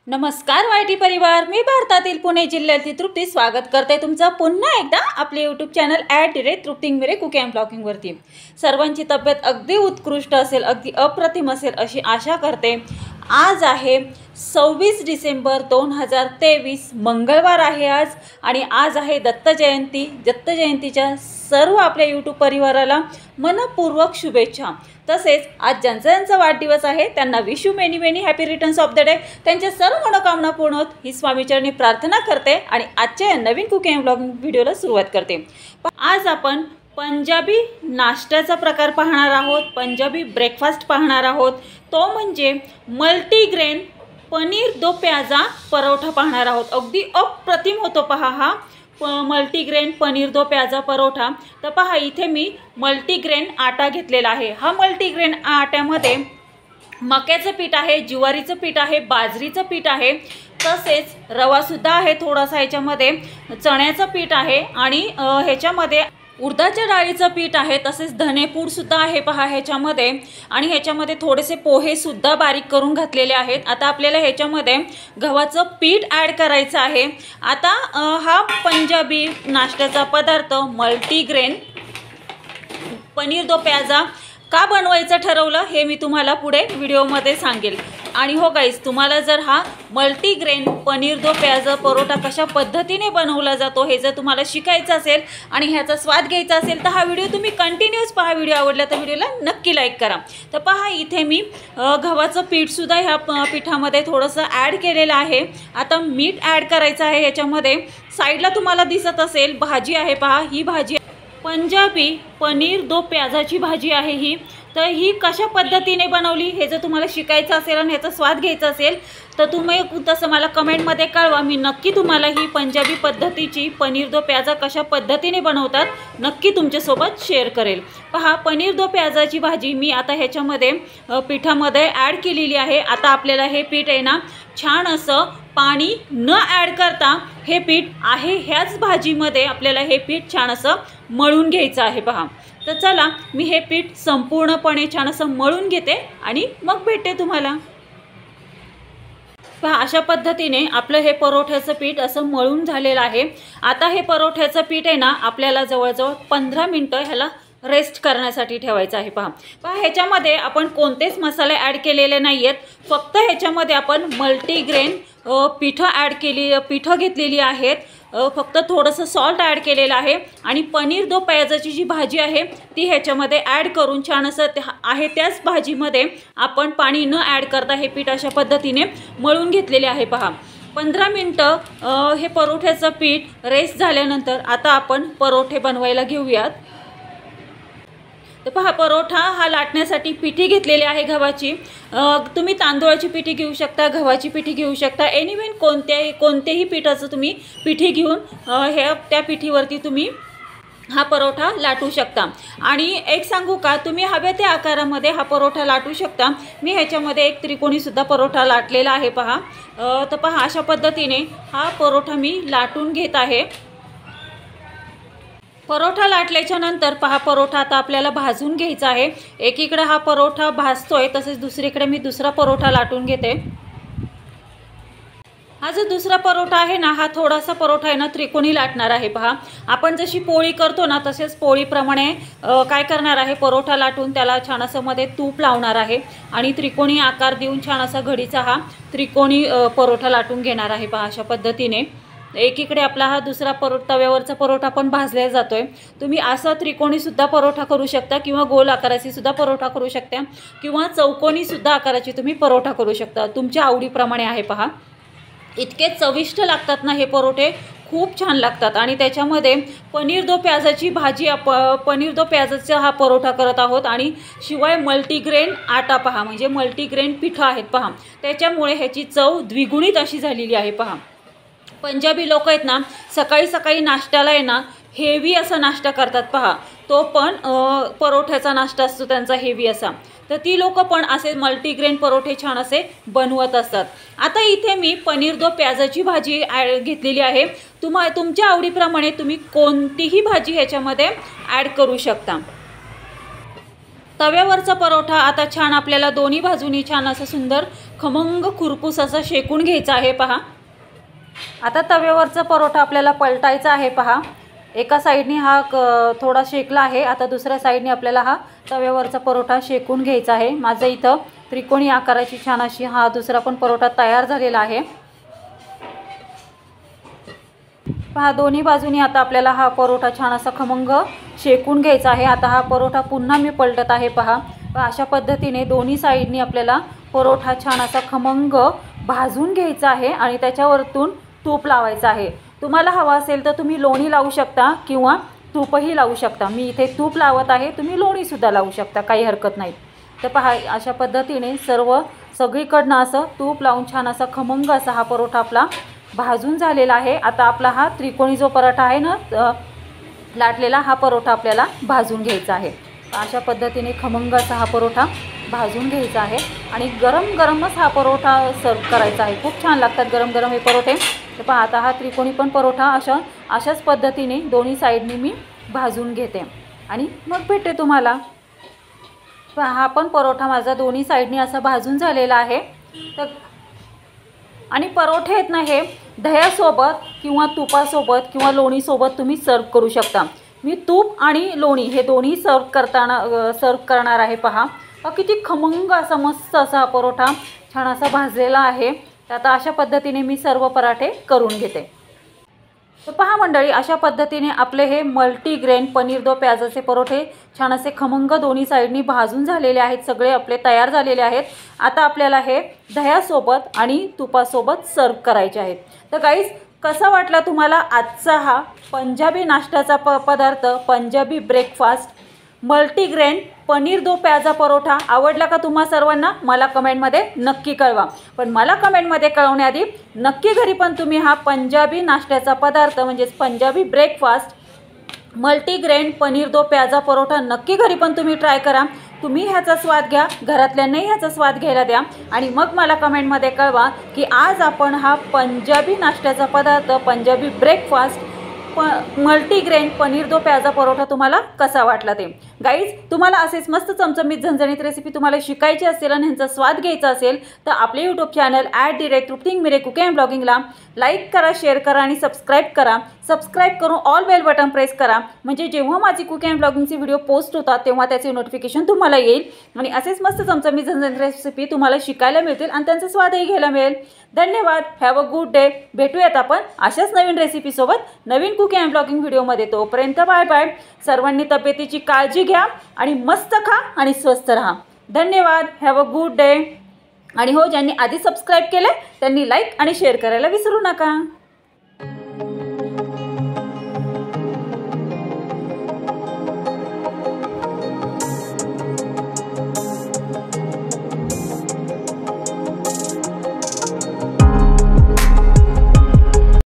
नमस्कार वायटी परिवार, मी भारतातील पुणे जिल्ह्यातील तृप्ती स्वागत करते तुमचं पुन्हा एकदा आपले YouTube channel @Trupti Ingmire cooking and ब्लॉगिंगवरती। सर्वांची तब्येत अगदी उत्कृष्ट असेल, अगदी अप्रतिम असेल अशी आशा करते। आज आहे 26 डिसेंबर 2023, मंगळवार आहे आज, आणि आज आहे दत्त जयंती। दत्त जयंतीच्या सर्व आपल्या यूट्यूब परिवाराला मनपूर्वक शुभेच्छा। तसेच आज ज्यांचा वाढदिवस आहे त्यांना wish you many many happy returns of the day. त्यांच्या सर्व मनोकामना पूर्ण होत ही स्वामीचरणी प्रार्थना करते आणि आजच्या या नवीन कुकिंग ब्लॉगिंग व्हिडिओला सुरुवात करते। आज आपण पंजाबी नाश्त्याचा प्रकार पाहणार आहोत, पंजाबी ब्रेकफास्ट पाहणार आहोत, तो म्हणजे मल्टीग्रेन पनीर दो प्याजा परोठा पाहणार आहोत। अगदी अप्रतिम होतो पहा हा मल्टीग्रेन पनीर दो प्याजा परोठा। तर पहा इथे मी मल्टीग्रेन आटा घेतलेला आहे। हा मल्टीग्रेन आट्यामध्ये मक्याचं पीठ आहे, ज्वारीचं पीठ आहे, बाजरीचं पीठ आहे, तसेच रवासुद्धा आहे थोडासा, ह्याच्यामध्ये चण्याचं पीठ आहे आणि ह्याच्यामध्ये उडदाच्या डाळीचं पीठ आहे, तसेच धनेपूड सुद्धा आहे पहा ह्याच्यामध्ये, आणि ह्याच्यामध्ये थोडेसे पोहे सुद्धा बारीक करून घातलेले आहेत। आता आपल्याला ह्याच्यामध्ये गव्हाचं पीठ ॲड करायचं आहे। आता हा पंजाबी नाश्त्याचा पदार्थ मल्टीग्रेन पनीर दो प्याजा का बनवायचं ठरवलं हे मी तुम्हाला पुढे व्हिडिओमध्ये सांगेल। आणि हो गाईज, तुम्हाला जर हा मल्टीग्रेन पनीर दो प्याजा परोठा कशा पद्धतीने बनवला जातो हे जर तुम्हाला शिकायचं असेल आणि ह्याचा स्वाद घ्यायचा असेल तर हा व्हिडिओ तुम्ही कंटिन्यूअस पहा। व्हिडिओ आवडला तर व्हिडिओला नक्की लाईक करा। तर पहा इथे मी गव्हाचं पीठसुद्धा ह्या पिठामध्ये थोडंसं ॲड केलेलं आहे। आता मीठ ॲड करायचं आहे ह्याच्यामध्ये। साईडला तुम्हाला दिसत असेल भाजी आहे पहा, ही भाजी पंजाबी पनीर दो प्याजाची भाजी आहे ही। तर ही कशा पद्धतीने बनवली हे जर तुम्हाला शिकायचं असेल आणि ह्याचा स्वाद घ्यायचा असेल तर तुम्ही तसं मला कमेंटमध्ये कळवा। मी नक्की तुम्हाला ही पंजाबी पद्धतीची पनीर दो प्याजा कशा पद्धतीने बनवतात नक्की तुमच्यासोबत शेअर करेल। पहा पनीर दो प्याजाची भाजी मी आता ह्याच्यामध्ये पिठामध्ये ॲड केलेली आहे। आता आपल्याला हे पीठ आहे ना छान असं पाणी न ॲड करता हे पीठ आहे ह्याच भाजीमध्ये आपल्याला हे पीठ छान असं मळून घ्यायचं आहे पहा। तर चला मी हे पीठ संपूर्णपणे छान असं मळून घेते आणि मग भेटते तुम्हाला। पहा अशा पद्धतीने आपलं हे परोठ्याचं पीठ असं मळून झालेलं आहे। आता हे परोठ्याचं पीठ आहे ना आपल्याला जवळजवळ 15 मिनटं ह्याला रेस्ट करण्यासाठी ठेवायचं आहे। पहा ह्याच्यामध्ये आपण कोणतेच मसाले ॲड केलेले नाही आहेत, फक्त ह्याच्यामध्ये आपण मल्टीग्रेन पिठं घेतलेली आहेत, फक्त थोडंसं सॉल्ट ॲड केलेलं आहे आणि पनीर दो प्याजाची जी भाजी आहे ती ह्याच्यामध्ये ॲड करून छान असं आहे त्याच भाजीमध्ये आपण पाणी न ॲड करता हे पीठ अशा पद्धतीने मळून घेतलेले आहे। पहा 15 मिनटं हे परोठ्याचं पीठ रेस्ट झाल्यानंतर आता आपण परोठे बनवायला घेऊयात। तर पहा परोठा हा लाटण्यासाठी पिठी घेतलेली आहे गव्हाची। तुम्ही तांदूळाची पिठी घेऊ शकता, गव्हाची पिठी घेऊ शकता, एनिवेन कोणतेही पिठाचं तुम्ही पिठी घेऊन त्या पिठीवरती तुम्ही हा परोठा लाटू शकता। आणि एक सांगू का, तुम्ही हव्या त्या आकारामध्ये हा परोठा लाटू शकता। मी ह्याच्यामध्ये एक त्रिकोणीसुद्धा परोठा लाटलेला आहे पहा। तर पहा अशा पद्धतीने हा परोठा मी लाटून घेत आहे। परोठा लाटल्याच्या नंतर पहा परोठा आता आपल्याला भाजून घ्यायचा आहे। एकीकडे हा परोठा भाजतोय तसेच दुसरीकडे मी दुसरा परोठा लाटून घेते। हा जो दुसरा परोठा आहे ना हा थोडासा परोठा आहे ना त्रिकोणी लाटणार आहे। पहा आपण जशी पोळी करतो ना तसेच पोळीप्रमाणे काय करणार आहे, परोठा लाटून त्याला छान असं मध्ये तूप लावणार आहे आणि त्रिकोणी आकार देऊन छान असा घडीचा हा त्रिकोणी परोठा लाटून घेणार आहे। पहा अशा पद्धतीने एकीकडे आपला हा दुसरा तव्यावरचा परोठा पण भाजला जातोय। तुम्ही असा त्रिकोणीसुद्धा परोठा करू शकता किंवा गोल आकाराची सुद्धा परोठा करू शकता किंवा चौकोनीसुद्धा आकाराची तुम्ही परोठा करू शकता, तुमच्या आवडीप्रमाणे आहे। पहा इतके चविष्ट लागतात ना हे परोठे, खूप छान लागतात। आणि त्याच्यामध्ये पनीर दो प्याजाची भाजी, पनीर दो प्याजाचा हा परोठा करत आहोत आणि शिवाय मल्टीग्रेन आटा पहा, म्हणजे मल्टीग्रेन पिठं आहेत पहा, त्याच्यामुळे ह्याची चव द्विगुणित अशी झालेली आहे। पहा पंजाबी लोक आहेत ना सकाळी सकाळी नाश्त्याला आहे ना हेवी असा नाश्ता करतात पहा, तो पण परोठ्याचा नाश्ता असतो त्यांचा हेवी असा। तर ती लोक पण असे मल्टीग्रेन परोठे छान असे बनवत असतात। आता इथे मी पनीर दो प्याजाची भाजी घेतलेली आहे। तुमच्या आवडीप्रमाणे तुम्ही कोणतीही भाजी ह्याच्यामध्ये ॲड करू शकता। तव्यावरचा परोठा आता छान आपल्याला दोन्ही बाजूनी छान असं सुंदर खमंग खुरपूस असं शेकून घ्यायचं आहे पहा। आता तव्यावरचा परोठा आपल्याला पलटायचा आहे पहा। एका साईडने हा थोडा शेकला आहे, आता दुसऱ्या साईडने आपल्याला हा तव्यावरचा परोठा शेकून घ्यायचा आहे। माझा इथं त्रिकोणी आकाराची छान अशी हा दुसरा पण परोठा तयार झालेला आहे पहा। दोन्ही बाजूनी आता आपल्याला हा परोठा छान असा खमंग शेकून घ्यायचा आहे। आता हा परोठा पुन्हा मी पलटत आहे पहा। अशा पद्धतीने दोन्ही साईडनी आपल्याला परोठा छान असा खमंग भाजून घ्यायचा आहे आणि त्याच्यावरतून तूप लावायचं आहे। तुम्हाला हवा असेल तर तुम्ही लोणी लावू शकता किंवा तूपही लावू शकता। मी इथे तूप लावत आहे, तुम्ही लोणीसुद्धा लावू शकता, काही हरकत नाही। तर पहा अशा पद्धतीने सगळीकडनं असं तूप लावून छान असा खमंग असा हा परोठा आपला भाजून झालेला आहे। आता आपला हा त्रिकोणी जो पराठा आहे ना लाटलेला, हा परोठा आपल्याला भाजून घ्यायचा आहे। अशा पद्धतीने खमंग असा हा परोठा भाजून घ्यायचा आहे आणि गरम गरमच हा परोठा सर्व करायचा आहे। खूप छान लागतात गरम गरम हे परोठे। तर पहा आता हा त्रिकोणी पण परोठा अशाच पद्धतीने दोन्ही साईडनी मी भाजून घेते आणि मग भेटते तुम्हाला। हा पण परोठा माझा दोन्ही साईडनी असा भाजून झालेला आहे। तर आणि परोठे आहेत ना हे दह्यासोबत किंवा तुपासोबत किंवा लोणीसोबत तुम्ही सर्व करू शकता। मी तूप आणि लोणी हे दोन्ही सर्व करणार आहे पहा। किती खमंग असा मस्त असा हा परोठा छान असा भाजलेला आहे। तर आता अशा पद्धतीने मी सर्व पराठे करून घेते। तर पहा मंडळी, अशा पद्धतीने आपले हे मल्टीग्रेन पनीर दो प्याजाचे परोठे छान असे खमंग दोन्ही साईडनी भाजून झालेले आहेत, सगळे आपले तयार झालेले आहेत। आता आपल्याला हे दह्यासोबत आणि तुपासोबत सर्व करायचे आहेत। तर गाईज, कसा वाटला तुम्हाला आजचा हा पंजाबी नाश्त्याचा पदार्थ, पंजाबी ब्रेकफास्ट मल्टीग्रेन पनीर दो प्याजा परोठा आवडला का तुम्हा सर्वांना? मला कमेंटमध्ये नक्की कळवा। पण मला कमेंटमध्ये कळवण्याआधी नक्की घरी पण तुम्ही हा पंजाबी नाश्त्याचा पदार्थ म्हणजेच पंजाबी ब्रेकफास्ट मल्टीग्रेन पनीर दो प्याजा परोठा नक्की घरी पण तुम्ही ट्राय करा। तुम्ही ह्याचा स्वाद घ्या, घरातल्यांनाही ह्याचा स्वाद घ्यायला द्या आणि मग मला कमेंटमध्ये कळवा की आज आपण हा पंजाबी नाश्त्याचा पदार्थ पंजाबी ब्रेकफास्ट मल्टीग्रेन पनीर दो प्याजा परोठा तुम्हाला कसा वाटला ते। गाईज, तुम्हाला असेच मस्त चमचमीत झणझणीत रेसिपी तुम्हाला शिकायची असेल आणि ह्यांचा स्वाद घ्यायचा असेल तर आपले यूट्यूब चॅनल @तृप्तिंग मिरे कुकिंग अँड ब्लॉगिंगला लाईक करा, शेअर करा आणि सबस्क्राईब करा। सबस्क्राईब करून ऑल बेल बटन प्रेस करा, म्हणजे जेव्हा माझी कुकिंग अँड ब्लॉगिंगचे व्हिडिओ पोस्ट होतात तेव्हा त्याचे नोटिफिकेशन तुम्हाला येईल आणि असेच मस्त चमचमीत झणझणीत रेसिपी तुम्हाला शिकायला मिळतील आणि त्यांचा स्वादही घ्यायला मिळेल। धन्यवाद। Have a good day. भेटूयात आपण अशाच नवीन रेसिपीसोबत नवीन कुकिंग अँड ब्लॉगिंग व्हिडिओमध्ये। तोपर्यंत बाय बाय। सर्वांनी तब्येतीची काळजी घ्या आणि मस्त खा आणि स्वस्थ राहा। धन्यवाद। Have a good day. आणि हो, ज्यांनी आधी सबस्क्राईब केले त्यांनी लाईक आणि शेअर करायला विसरू नका।